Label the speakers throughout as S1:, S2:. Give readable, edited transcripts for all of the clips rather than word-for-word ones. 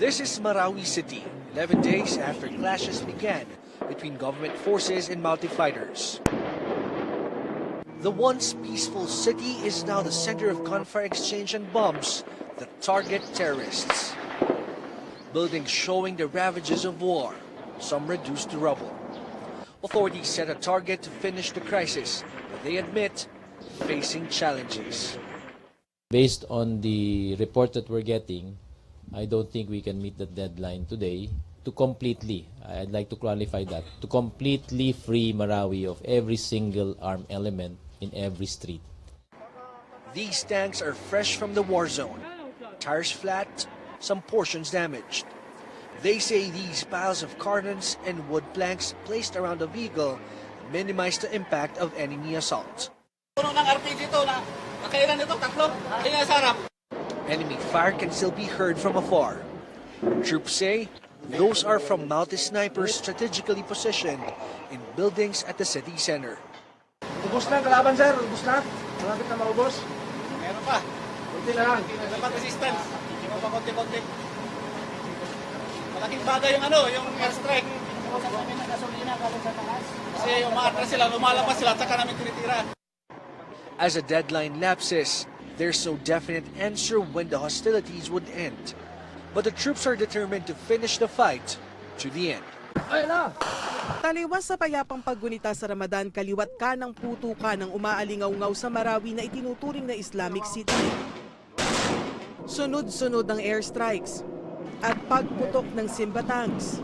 S1: This is Marawi City, 11 days after clashes began between government forces and Maute fighters. The once peaceful city is now the center of gunfire exchange and bombs that target terrorists. Buildings showing the ravages of war, some reduced to rubble. Authorities set a target to finish the crisis, but they admit facing challenges.
S2: Based on the report that we're getting, I don't think we can meet the deadline today to completely, I'd like to clarify that, to completely free Marawi of every single armed element in every street.
S1: These tanks are fresh from the war zone. Tires flat, some portions damaged. They say these piles of cartons and wood planks placed around the vehicle minimize the impact of enemy assault.
S3: Puno ng RPG ito na nakailan ito, tatlo, kaya sa harap.
S1: Enemy fire can still be heard from afar. Troops say those are from Maute snipers strategically positioned in buildings at the city center.
S4: Ubus na kalaban, sir. Ubus na. Malapit na maubos.
S3: Meron pa.
S4: Kunti na lang.
S3: Dapat resistance. Hindi mo pa konti-konti. Malaking bagay yung yung airstrike. Kasi umaatras sila, lumalabas sila, tsaka namin tinitira.
S1: As a deadline lapses, there's no definite answer when the hostilities would end. But the troops are determined to finish the fight to the end.
S5: Taliwas sa payapang paggunita sa Ramadan, kaliwat ka ng putukan ng umaalingaw-ngaw sa Marawi na itinuturing na Islamic City. Sunod-sunod ang airstrikes at pagputok ng Simba tanks.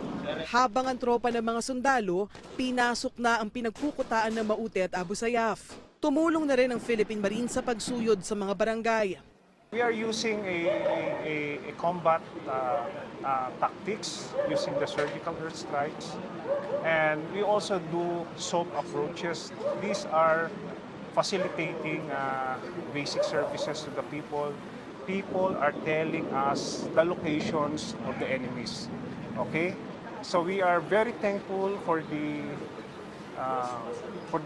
S5: Habang ang tropa ng mga sundalo, pinasok na ang pinagkukutaan ng Maute at Abu Sayyaf. Tumulong na rin ang Philippine Marine sa pagsuyod sa mga barangay.
S6: We are using a combat tactics using the surgical airstrikes, and we also do soft approaches. These are facilitating basic services to the people. People are telling us the locations of the enemies. Okay, so we are very thankful for the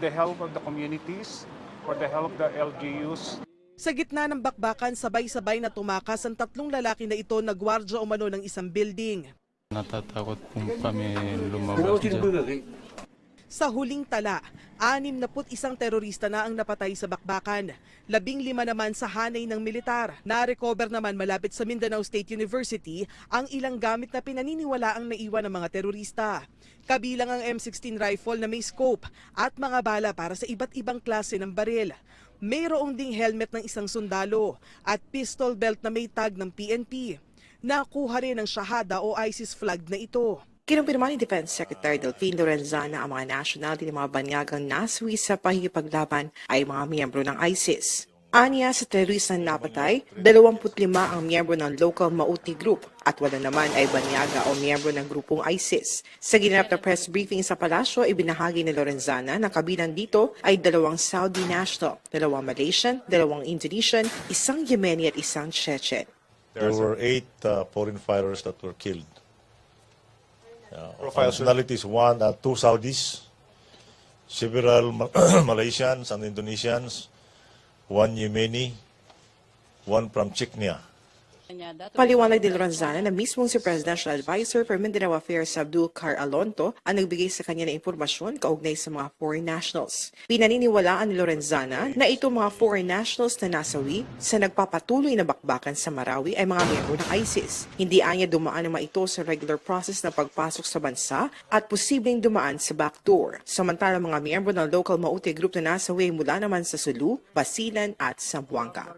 S6: help of the communities, for the help of the LGUs.
S5: Sa gitna ng bakbakan, sabay-sabay na tumakas ang tatlong lalaki na ito na gwardya umano ng isang building.
S7: Natatakot po kami lumabas dyan.
S5: Sa huling tala, 61 terorista na ang napatay sa bakbakan. 15 naman sa hanay ng militar. Na-recover naman malapit sa Mindanao State University ang ilang gamit na pinaniniwalaang naiwan ng mga terorista. Kabilang ang M16 rifle na may scope at mga bala para sa iba't ibang klase ng baril. Mayroong ding helmet ng isang sundalo at pistol belt na may tag ng PNP. Nakuha rin ang shahada o ISIS flag na ito.
S8: Kinumpirma ni Defense Secretary Delphine Lorenzana ang mga nationality ng mga banyagang nasawi sa pahihipaglaban ay mga miyembro ng ISIS. Aniya sa teroristang napatay, 25 ang miyembro ng local Maute group at 8 naman ay banyaga o miyembro ng grupong ISIS. Sa ginanap na press briefing sa palasyo, ibinahagi ni Lorenzana na kabilang dito ay 2 Saudi national, 2 Malaysian, 2 Indonesian, 1 Yemeni at 1 Chechen.
S9: There were 8 foreign fighters that were killed. Nationalities, 2 Saudis, several Malaysians and Indonesians, 1 Yemeni, 1 from Chechnya.
S8: Paliwanag ni Lorenzana na mismong si Presidential Advisor for Mindanao Affairs Abdul Car Alonto ang nagbigay sa kanya ng impormasyon kaugnay sa mga foreign nationals. Pinaniniwalaan ni Lorenzana na itong mga foreign nationals na nasawi sa nagpapatuloy na bakbakan sa Marawi ay mga miyembro ng ISIS. Hindi anya dumaan naman ito sa regular process na pagpasok sa bansa at posibleng dumaan sa backdoor. Samantala mga miyembro ng local Maute group na nasawi mula naman sa Sulu, Basilan at Zamboanga.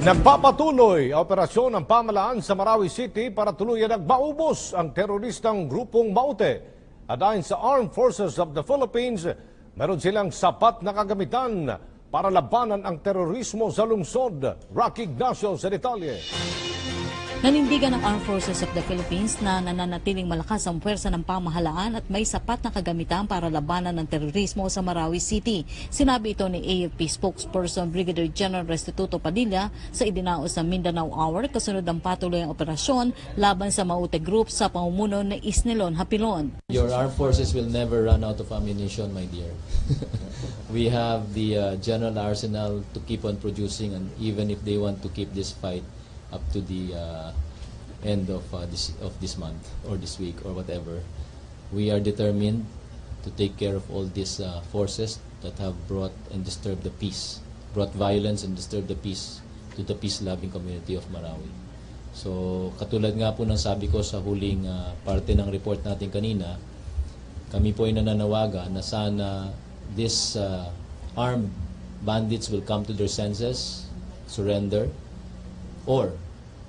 S10: Nagpapatuloy ang operasyon ng pamahalaan sa Marawi City para tuluyan ang maubos ang teroristang grupong Maute. At ayon sa Armed Forces of the Philippines, meron silang sapat na kagamitan para labanan ang terorismo sa lungsod. Rocky Ignacio sa detalye.
S11: Nanindigan ng Armed Forces of the Philippines na nananatiling malakas ang puwersa ng pamahalaan at may sapat na kagamitan para labanan ng terorismo sa Marawi City. Sinabi ito ni AFP spokesperson Brigadier General Restituto Padilla sa idinaos na Mindanao Hour kasunod ng patuloy ang operasyon laban sa Maute Group sa pamumuno ni Isnilon Hapilon.
S2: Your armed forces will never run out of ammunition, my dear. We have the general arsenal to keep on producing, and even if they want to keep this fight up to the end of this month or this week or whatever, we are determined to take care of all these forces that have brought and disturbed the peace, brought violence and disturbed the peace to the peace-loving community of Marawi. So, katulad nga po ng sabi ko sa huling parte ng report natin kanina, kami po ay nananawagan na sana these armed bandits will come to their senses, surrender, or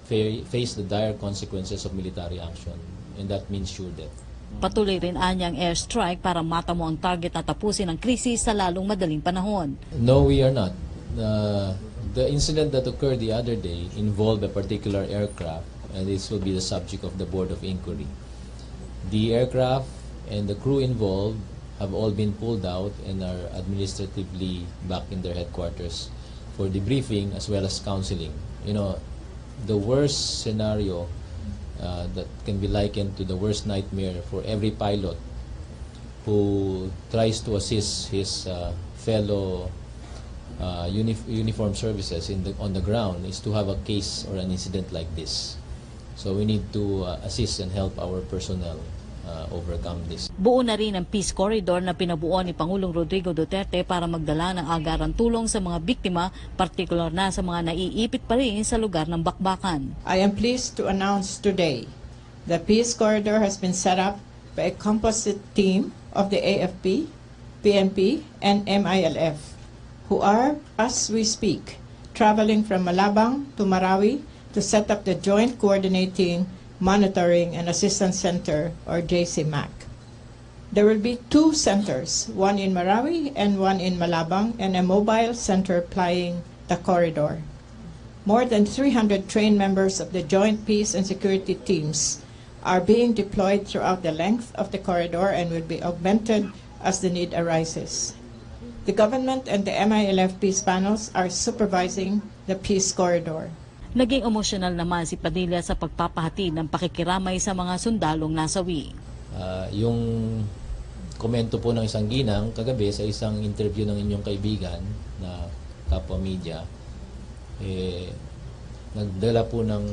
S2: face the dire consequences of military action. And that means sure death.
S11: Patuloy rin anyang airstrike para matamo ang target na tapusin ang krisis sa lalong madaling panahon.
S2: No, we are not. The incident that occurred the other day involved a particular aircraft, and this will be the subject of the Board of Inquiry. The aircraft and the crew involved have all been pulled out and are administratively back in their headquarters for debriefing as well as counseling. You know, the worst scenario that can be likened to the worst nightmare for every pilot who tries to assist his fellow uniformed services on the ground is to have a case or an incident like this. So we need to assist and help our personnel overcome this.
S11: Buo na rin ang Peace Corridor na pinabuo ni Pangulong Rodrigo Duterte para magdala ng agarang tulong sa mga biktima, partikular na sa mga naiipit pa rin sa lugar ng bakbakan.
S12: I am pleased to announce today the Peace Corridor has been set up by a composite team of the AFP, PNP, and MILF, who are, as we speak, traveling from Malabang to Marawi to set up the Joint Coordinating, Monitoring, and Assistance Center, or JCMAC. There will be 2 centers, one in Marawi and one in Malabang, and a mobile center plying the corridor. More than 300 trained members of the Joint Peace and Security Teams are being deployed throughout the length of the corridor and will be augmented as the need arises. The government and the MILF peace panels are supervising the Peace Corridor.
S11: Naging emosyonal naman si Padilla sa pagpapahatid ng pakikiramay sa mga sundalong nasawi.
S2: Yung komento po ng isang ginang kagabi sa isang interview ng inyong kaibigan na kapwa media, nagdala po ng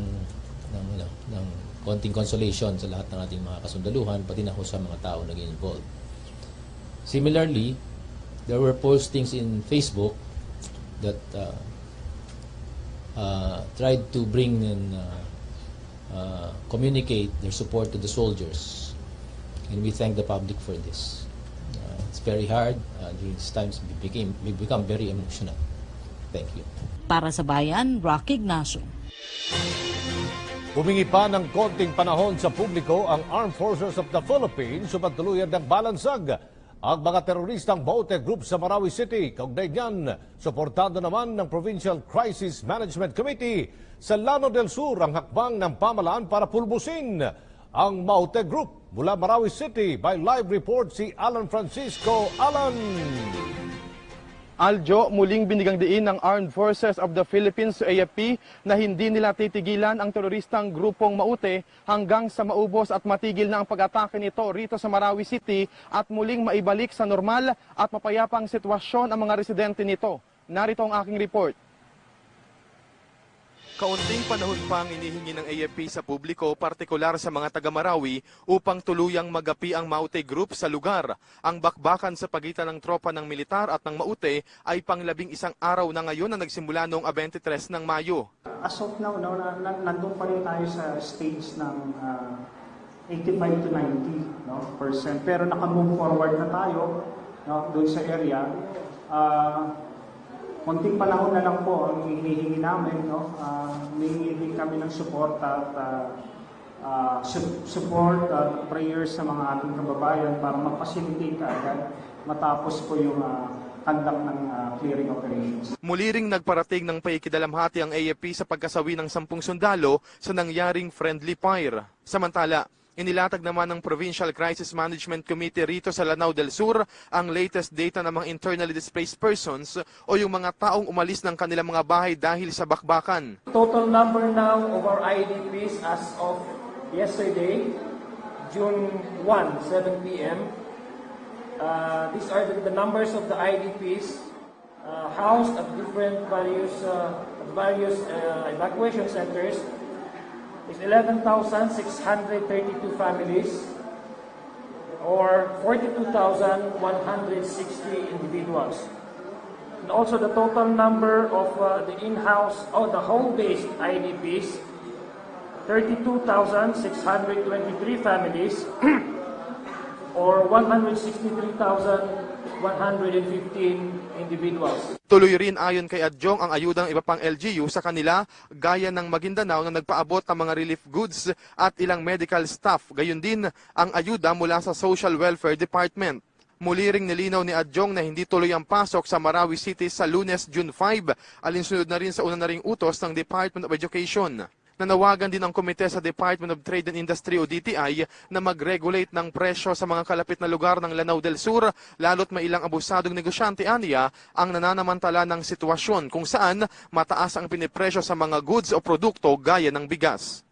S2: konting consolation sa lahat ng ating mga kasundaluhan, pati na ho sa mga tao naging involved. Similarly, there were postings in Facebook that tried to bring and communicate their support to the soldiers, and we thank the public for this. It's very hard during these times. We become very emotional. Thank you.
S11: Para sa Bayan, Rocky Ignacio.
S10: Humingi pa ng konting panahon sa publiko ang Armed Forces of the Philippines sa pagtuluyan ng balansag ang mga teroristang Maute Group sa Marawi City. Kaugnay niyan, suportado naman ng Provincial Crisis Management Committee sa Lanao del Sur ang hakbang ng pamahalaan para pulbusin ang Maute Group. Mula Marawi City, by live report si Alan Francisco. Alan!
S13: Aljo, muling binigang diin ng Armed Forces of the Philippines o AFP na hindi nila titigilan ang teroristang grupong Maute hanggang sa maubos at matigil na ang pag-atake nito rito sa Marawi City at muling maibalik sa normal at mapayapang sitwasyon ang mga residente nito. Narito ang aking report. Kaunting panahon pang inihingi ng AFP sa publiko, partikular sa mga taga-Marawi, upang tuluyang magapi ang Maute Group sa lugar. Ang bakbakan sa pagitan ng tropa ng militar at ng Maute ay pang-11 araw na ngayon na nagsimula noong 23 ng Mayo.
S4: As of now, nandun pa rin tayo sa stage ng 85 to 90%. Pero naka-move forward na tayo doon sa area. Konting panahon na lang po ang hinihingi namin. Hinihingi din kami ng support at prayers sa mga ating kababayan para mag-facilitate agad matapos po yung conduct ng clearing operations.
S13: Muli ring nagparating ng paikidalamhati ang AFP sa pagkasawi ng 10 sundalo sa nangyaring friendly fire. Samantala, inilatag naman ng Provincial Crisis Management Committee rito sa Lanao del Sur ang latest data ng mga internally displaced persons o yung mga taong umalis ng kanilang mga bahay dahil sa bakbakan.
S4: Total number now of our IDPs as of yesterday, June 1, 7 p.m.,
S14: These are the numbers of the IDPs housed at different various evacuation centers. Is 11,632 families, or 42,160 individuals. And also the total number of the in-house, the home-based IDPs, 32,623 families, or 163,115 individuals.
S13: Tuloy rin ayon kay Adjong ang ayudang iba pang LGU sa kanila gaya ng Maguindanao na nagpaabot ng mga relief goods at ilang medical staff. Gayon din ang ayuda mula sa Social Welfare Department. Muli ring nilinaw ni Adjong na hindi tuloy ang pasok sa Marawi City sa Lunes, June 5, alinsunod na rin sa una na ring utos ng Department of Education. Nanawagan din ang komite sa Department of Trade and Industry o DTI na mag-regulate ng presyo sa mga kalapit na lugar ng Lanao del Sur, lalo't may ilang abusadong negosyante aniya ang nananamantala ng sitwasyon kung saan mataas ang pinipresyo sa mga goods o produkto gaya ng bigas.